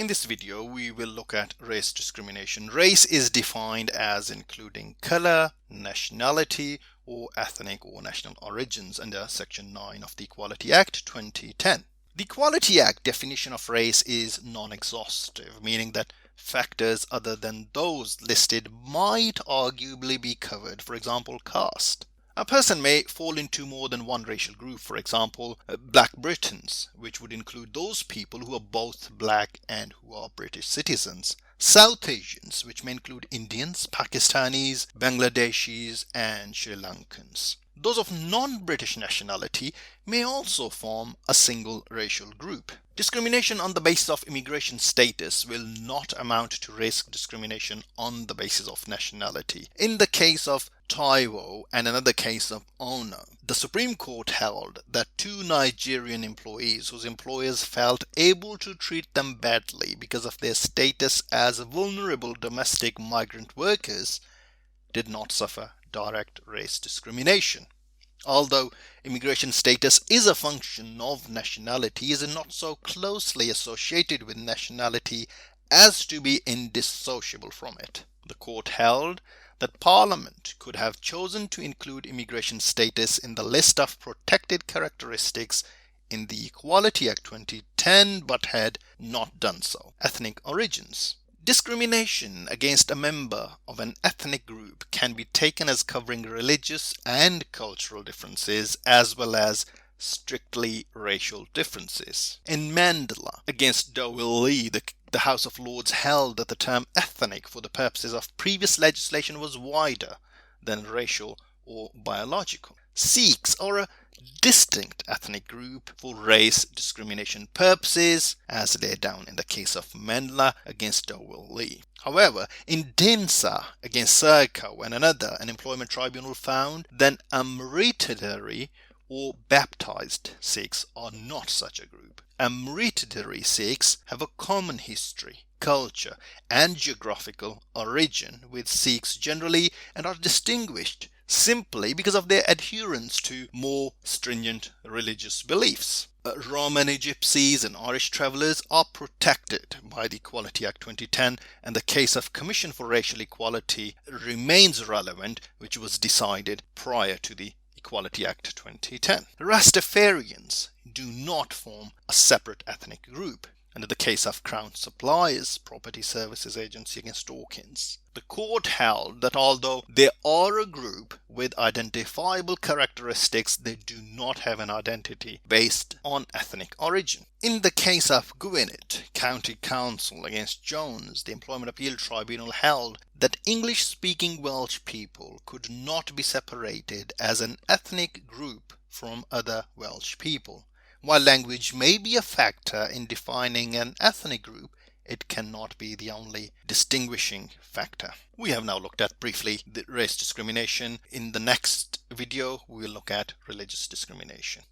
In this video, we will look at race discrimination. Race is defined as including color, nationality, or ethnic or national origins under Section 9 of the Equality Act 2010. The Equality Act definition of race is non-exhaustive, meaning that factors other than those listed might arguably be covered, for example, caste. A person may fall into more than one racial group, for example, Black Britons, which would include those people who are both black and who are British citizens. South Asians, which may include Indians, Pakistanis, Bangladeshis, and Sri Lankans. Those of non-British nationality may also form a single racial group. Discrimination on the basis of immigration status will not amount to race discrimination on the basis of nationality. In the case of Taiwo and another case of Ono, the Supreme Court held that two Nigerian employees whose employers felt able to treat them badly because of their status as vulnerable domestic migrant workers did not suffer direct race discrimination. Although immigration status is a function of nationality, is not so closely associated with nationality as to be indissociable from it. The court held that Parliament could have chosen to include immigration status in the list of protected characteristics in the Equality Act 2010 but had not done so. Ethnic origins. Discrimination against a member of an ethnic group can be taken as covering religious and cultural differences as well as strictly racial differences. In Mandela against Dowell Lee, the House of Lords held that the term ethnic for the purposes of previous legislation was wider than racial or biological. Sikhs are a distinct ethnic group for race discrimination purposes, as laid down in the case of Mandela against Dowell Lee. However, in Dinsa against Serco and another, an employment tribunal found that Amritadhari or baptized Sikhs are not such a group. Amritadhari Sikhs have a common history, culture, and geographical origin with Sikhs generally and are distinguished simply because of their adherence to more stringent religious beliefs. Romani Gypsies and Irish travellers are protected by the Equality Act 2010, and the case of Commission for Racial Equality remains relevant, which was decided prior to the Equality Act 2010. Rastafarians do not form a separate ethnic group. Under the case of Crown Suppliers Property Services Agency against Dawkins, the court held that although they are a group with identifiable characteristics, they do not have an identity based on ethnic origin. In the case of Gwynedd County Council against Jones, the Employment Appeal Tribunal held that English-speaking Welsh people could not be separated as an ethnic group from other Welsh people. While language may be a factor in defining an ethnic group, it cannot be the only distinguishing factor. We have now looked at briefly the race discrimination. In the next video, we will look at religious discrimination.